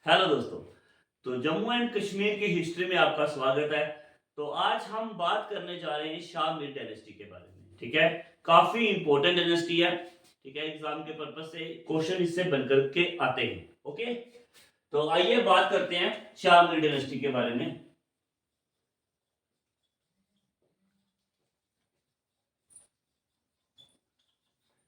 Hello दोस्तों। तो Jammu and Kashmir की हिस्ट्री में आपका स्वागत है। तो आज हम बात करने जा रहे हैं शाह मीर डायनेस्टी के बारे में। ठीक है, काफी इंपॉर्टेंट डायनेस्टी है। ठीक है, एग्जाम के पर्पज से क्वेश्चन इससे बनकर के आते हैं। ओके, तो आइए बात करते हैं शाह मीर डायनेस्टी के बारे में।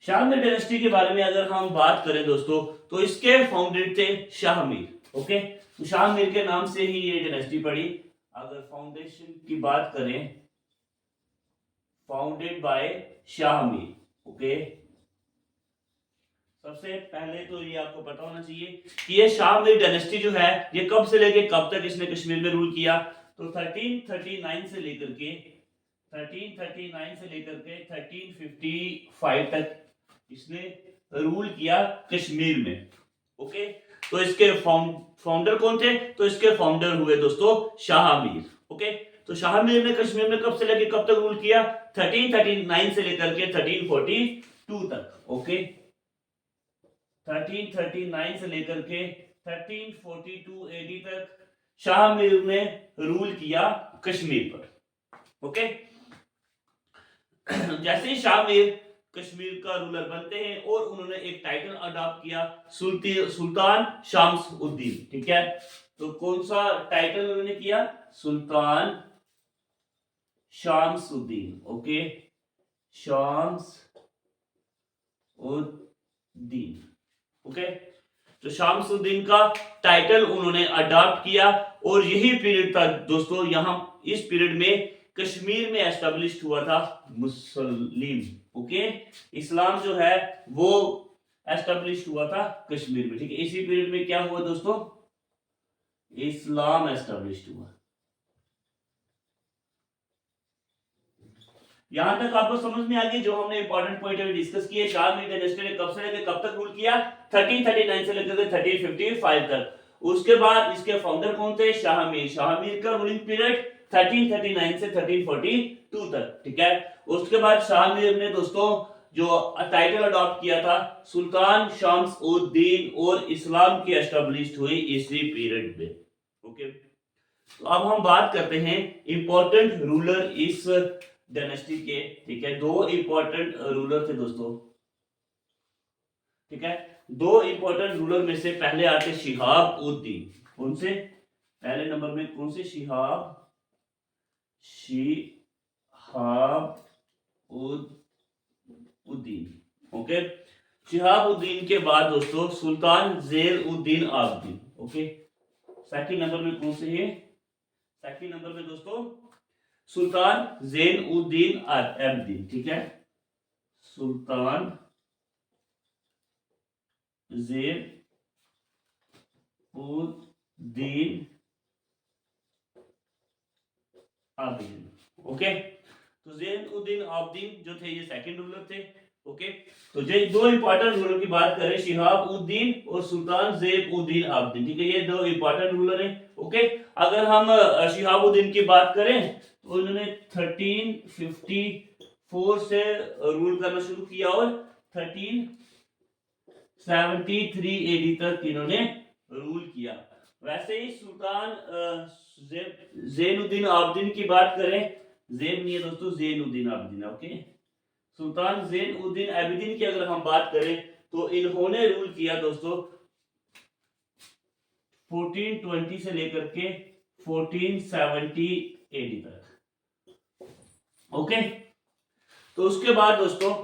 शाह मीर डायनेस्टी के बारे में अगर हम बात करें दोस्तों, तो इसके फाउंडर थे शाह मीर। ओके, तो शाह मीर के नाम से ही ये डायनेस्टी पड़ी। अगर फाउंडेशन की बात करें, founded by Shah Mir. Okay, सबसे पहले तो ये आपको पता होना चाहिए कि ये शाह मीर डायनेस्टी जो है ये कब से लेके कब तक इसने कश्मीर में रूल किया। तो 1339 से लेकर के 1355 तक इसने रूल किया कश्मीर में। ओके, तो इसके फाउंडर कौन थे? तो इसके फाउंडर हुए दोस्तों शाह मीर। ओके, तो शाह मीर ने कश्मीर में कब से लेकर कब तक रूल किया? 1339 से लेकर के 1342 तक। ओके, 1339 से लेकर के 1342 एडी तक शाह मीर ने रूल किया कश्मीर पर। ओके, जैसे ही शाह मीर कश्मीर का रूलर बनते हैं और उन्होंने एक टाइटल अडॉप्ट किया, सुल्तान शामस-उद-दीन। ठीक है, तो कौन सा टाइटल उन्होंने किया? सुल्तान शामस-उद-दीन। ओके, शामस-उद-दीन। ओके, तो शामस-उद-दीन का टाइटल उन्होंने अडॉप्ट किया और यही पीरियड था दोस्तों, यहां इस पीरियड में कश्मीर में एस्टेब्लिश हुआ था मुस्लिम। ओके, इस्लाम जो है वो एस्टेब्लिश हुआ था कश्मीर में। ठीक है, इसी पीरियड में क्या हुआ दोस्तों? इस्लाम एस्टेब्लिश हुआ। यहां तक आपको समझ में आ गई जो हमने इंपॉर्टेंट पॉइंट अभी डिस्कस किए। शाह मीर डायनेस्टी ने कब से लेकर कब तक रूल किया? 1339 से लेकर 1355 तक। उसके बाद इसके फाउंडर कौन थे? शाह मीर। शाह मीर का रूलिंग पीरियड 1339 से 1342 तक। ठीक है, उसके बाद शाह मीर ने दोस्तों जो टाइटल अडॉप्ट किया था सुल्तान शामस-उद-दीन, और इस्लाम की एस्टेब्लिश हुई इसी पीरियड में। ओके, तो अब हम बात करते हैं इंपॉर्टेंट रूलर इस डायनेस्टी के। ठीक है, दो इंपॉर्टेंट रूलर थे दोस्तों। ठीक है, दो इंपॉर्टेंट रूलर में से पहले आते शिहाब-उद-दीन। कौन से? पहले नंबर में कौन से? शिहाब-उद-दीन। ओके, शिहाब-उद-दीन के बाद दोस्तों सुल्तान ज़ैन-उद-दीन आबदीन। ओके, सेकंड नंबर में कौन से है? सेकंड नंबर में दोस्तों सुल्तान ज़ैन-उद-दीन आबदीन। ठीक है, सुल्तान ज़ैन-उद-दीन आबदीन। ओके, तो ज़ैन-उद-दीन आबदीन जो थे ये सेकंड रूलर थे। ओके, तो ये दो इंपॉर्टेंट रूलर की बात करें, शिहाब-उद-दीन और सुल्तान ज़ैन-उद-दीन आबदीन। ठीक है, ये दो इंपॉर्टेंट रूलर हैं। ओके, अगर हम शिहाब-उद-दीन की बात करें तो उन्होंने 1354 से रूल करना शुरू किया और 1373 एडी तक इन्होंने रूल किया। वैसे ही सुल्तान ज़ैन-उद-दीन आबदीन की बात करें, ज़ैन नहीं है दोस्तों, ज़ैन-उद-दीन आबदीन। ओके, सुल्तान ज़ैन-उद-दीन आबदीन की अगर हम बात करें तो इन्होंने रूल किया दोस्तों 1420 से लेकर के 1470 एडी तक। ओके, तो उसके बाद दोस्तों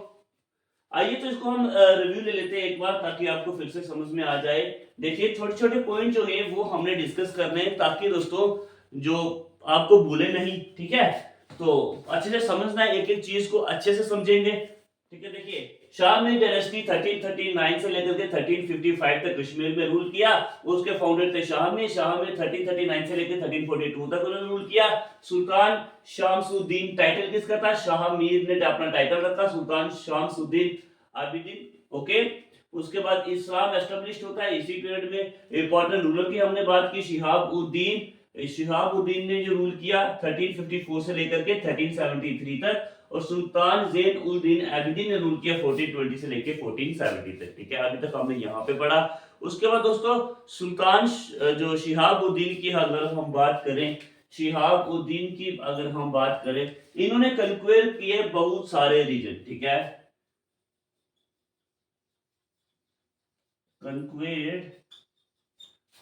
आइए तो इसको हम रिव्यू ले लेते हैं एक बार, ताकि आपको फिर से समझ में आ जाए। देखिए, छोटे छोटे पॉइंट जो है वो हमने डिस्कस करने हैं, ताकि दोस्तों जो आपको भूले नहीं। ठीक है, तो अच्छे से समझना है, एक एक चीज को अच्छे से समझेंगे। ठीक है, देखिए शाह मीर डायनेस्टी 1339 से लेकर के 1355 तक कश्मीर में रूल किया। उसके फाउंडर थे शाह मीर। शाह मीर 1339 से लेकर 1342 तक उन्होंने रूल किया। सुल्तान शामस-उद-दीन टाइटल किसका था? शाह मीर ने अपना टाइटल रखा सुल्तान शामस-उद-दीन आबिदीन। ओके, उसके बाद इस्लाम एस्टेब्लिश होता है इसी पीरियड में। इंपॉर्टेंट रूलर की हमने बात की, शिहाब-उद-दीन। शिहाब-उद-दीन ने जो रूल किया 1354 से लेकर के 1373 तक, और सुल्तान ज़ैन-उल-दीन आबिदीन ने रूल किया 1420 से लेकर 1470 तक। ठीक है, अभी तक हमने यहाँ पे पढ़ा। उसके बाद दोस्तों सुल्तान जो शिहाबुद्दीन की अगर हम बात करें, शिहाबुद्दीन की अगर हम बात करें, इन्होंने कंक्वेयर किए बहुत सारे रीजन, ठीक है, कंक्वेयर्ड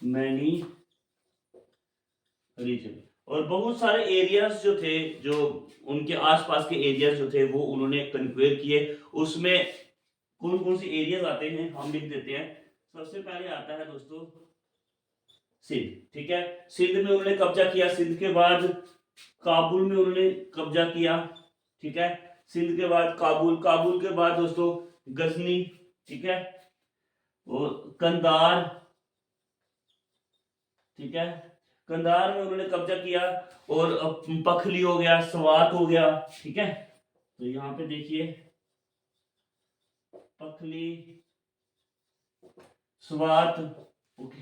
मैनी रीजन, और बहुत सारे एरियाज जो थे, जो उनके आसपास के एरियाज जो थे वो उन्होंने कंक्वेयर किए। उसमें कौन कौन से एरियाज आते हैं हम लिख देते हैं। सबसे पहले आता है दोस्तों सिंध, ठीक है, सिंध में उन्होंने कब्जा किया। सिंध के बाद काबुल में उन्होंने कब्जा किया, ठीक है, सिंध के बाद काबुल, काबुल के बाद दोस्तों गजनी, ठीक है, और कंधार, ठीक है, कंधार में उन्होंने कब्जा किया, और पखली हो गया, स्वात हो गया, ठीक है। तो यहाँ पे देखिए पखली, स्वात,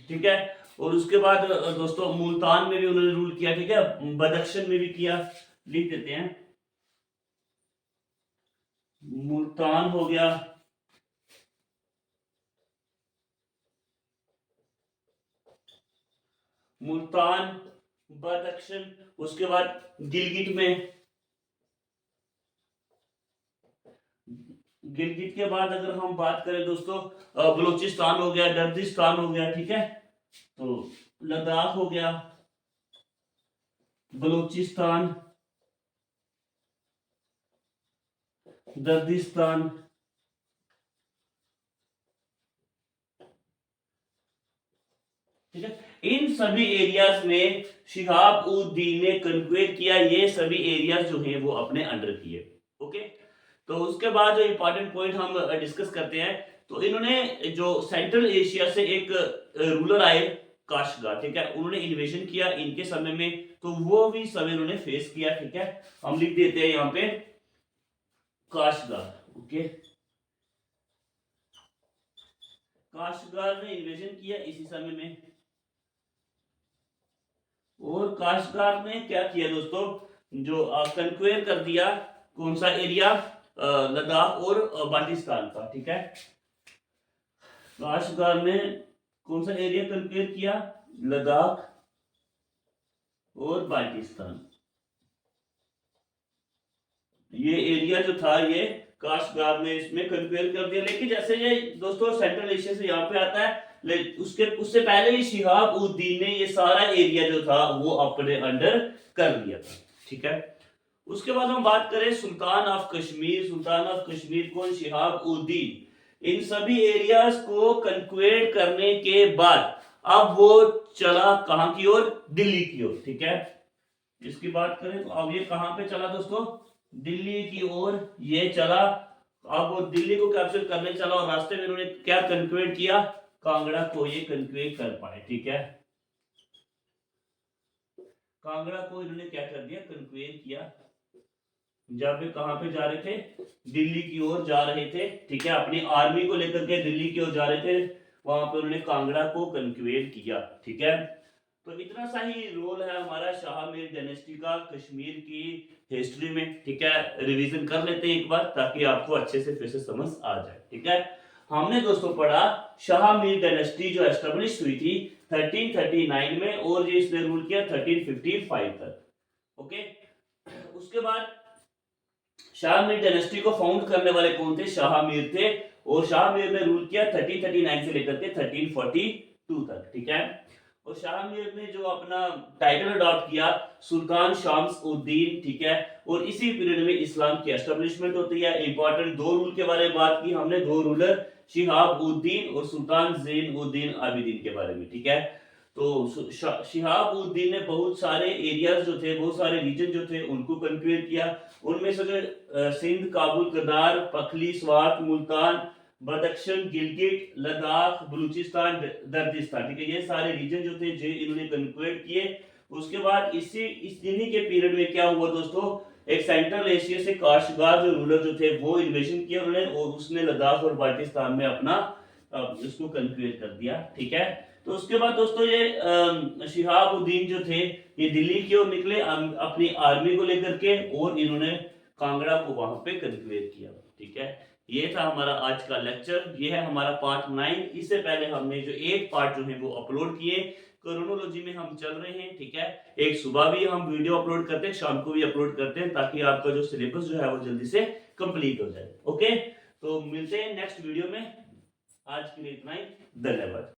ठीक है, और उसके बाद दोस्तों मुल्तान में भी उन्होंने रूल किया, ठीक है, बदख्शन में भी किया, लिख देते हैं मुल्तान हो गया, मुल्तान, बदख्शन, उसके बाद गिलगिट में, गिलगिट के बाद अगर हम बात करें दोस्तों बलूचिस्तान हो गया, दर्दिस्तान हो गया, ठीक है, तो लद्दाख हो गया, बलूचिस्तान, दर्दिस्तान, ठीक है, इन सभी एरियाज में शिहाबुद्दीन ने कंक्वेयर किया। ये सभी एरियाज जो हैं वो अपने अंडर किए, ओके। तो उसके बाद जो इंपॉर्टेंट पॉइंट हम डिस्कस करते हैं, तो इन्होंने जो सेंट्रल एशिया से एक रूलर आए काशगार, ठीक है, उन्होंने इन्वेजन किया इनके समय में, तो वो भी समय उन्होंने फेस किया, ठीक है, हम लिख देते हैं यहाँ पे काशगार, ओके, काशगार ने इन्वेजन किया इसी समय में। और काशगार ने क्या किया दोस्तों, जो कंक्वेयर कर दिया कौन सा एरिया, लद्दाख और बाल्टिस्तान का, ठीक है, काशगार ने कौन सा एरिया कंक्वेयर किया, लद्दाख और बाल्टिस्तान, ये एरिया जो था ये काशगार ने इसमें कंक्वेयर कर दिया। लेकिन जैसे ये दोस्तों सेंट्रल एशिया से यहाँ पे आता है, उससे पहले ही शिहाबुद्दीन ने ये सारा एरिया जो था वो अपने अंडर कर लिया था, ठीक है। उसके बाद हम बात करें Sultan of Kashmir, Sultan of Kashmir कौन, शिहाबुद्दीन। इन सभी एरियाज को कंक्वेयर करने के बाद अब वो चला कहां की ओर, दिल्ली की ओर, ठीक है, इसकी बात करें तो अब ये कहां पे चला दोस्तों, दिल्ली की ओर ये चला। अब वो दिल्ली को कैप्चर करने चला, और रास्ते में उन्होंने क्या कंक्वेयर किया, कांगड़ा को ये कंक्वेयर कर पाए, ठीक है, कांगड़ा को इन्होंने क्या कर दिया, कंक्वेयर किया। जब वे कहां पे जा रहे थे, दिल्ली की ओर जा रहे थे, ठीक है, अपनी आर्मी को लेकर के दिल्ली की ओर जा रहे थे, वहां पे उन्होंने कांगड़ा को कंक्वेयर किया, ठीक है। तो इतना सा ही रोल है हमारा शाह मीर डायनेस्टी का कश्मीर की हिस्ट्री में, ठीक है, रिवीजन कर लेते हैं एक बार ताकि आपको अच्छे से फिर से समझ आ जाए, ठीक है। हमने दोस्तों पढ़ा शाह मीर डायनेस्टी जो एस्टेब्लिश हुई थी 1339 में, और ये इसने रूल किया 1355 तक, ओके। उसके बाद शाह मीर डायनेस्टी को फाउंड करने वाले कौन थे, शाह मीर थे, और शाह मीर ने रूल किया 1339 से लेकर के 1342 तक, ठीक है। और शाह मीर ने जो अपना टाइटल अडॉप्ट किया सुल्तान शम्स उद्दीन, ठीक है, और इसी पीरियड में इस्लाम की एस्टेब्लिशमेंट होती है। इंपॉर्टेंट दो रूल के बारे में बात की हमने, दो रूलर शिहाबुद्दीन और सुल्तान ज़ैन उद्दीन आबिदीन के बारे में, ठीक है। तो शिहाबुद्दीन ने बहुत सारे एरियाज जो थे, बहुत सारे रीजन जो थे उनको कंक्वेयर किया। उनमें से जो सिंध, काबुल, कदार, पखली, स्वात, मुल्तान, बदख्शन, गिलगिट, लद्दाख, बलूचिस्तान, दर्दिस्तान, ठीक है, ये सारे रीजन जो थे जो इन्होंने कंक्वेयर किए। उसके बाद इस इन्हीं के पीरियड में क्या हुआ दोस्तों, एक सेंट्रल एशिया से काशगार जो रूलर जो थे वो इन्वेजन किया उन्होंने, और उसने लद्दाख और बाल्टिस्तान में अपना इसको कंक्वेयर कर दिया, ठीक है। तो उसके बाद दोस्तों ये शिहाबुद्दीन जो थे ये दिल्ली की ओर निकले अपनी आर्मी को लेकर के, और इन्होंने कांगड़ा को वहां पे कंक्वेयर किया, ठीक है। ये था हमारा आज का लेक्चर, ये है हमारा पार्ट 9। इससे पहले हमने जो 8 पार्ट जो है वो अपलोड किए, क्रोनोलॉजी में हम चल रहे हैं, ठीक है। एक सुबह भी हम वीडियो अपलोड करते हैं, शाम को भी अपलोड करते हैं, ताकि आपका जो सिलेबस जो है वो जल्दी से कंप्लीट हो जाए। ओके, तो मिलते हैं नेक्स्ट वीडियो में। आज के लिए इतना ही, धन्यवाद।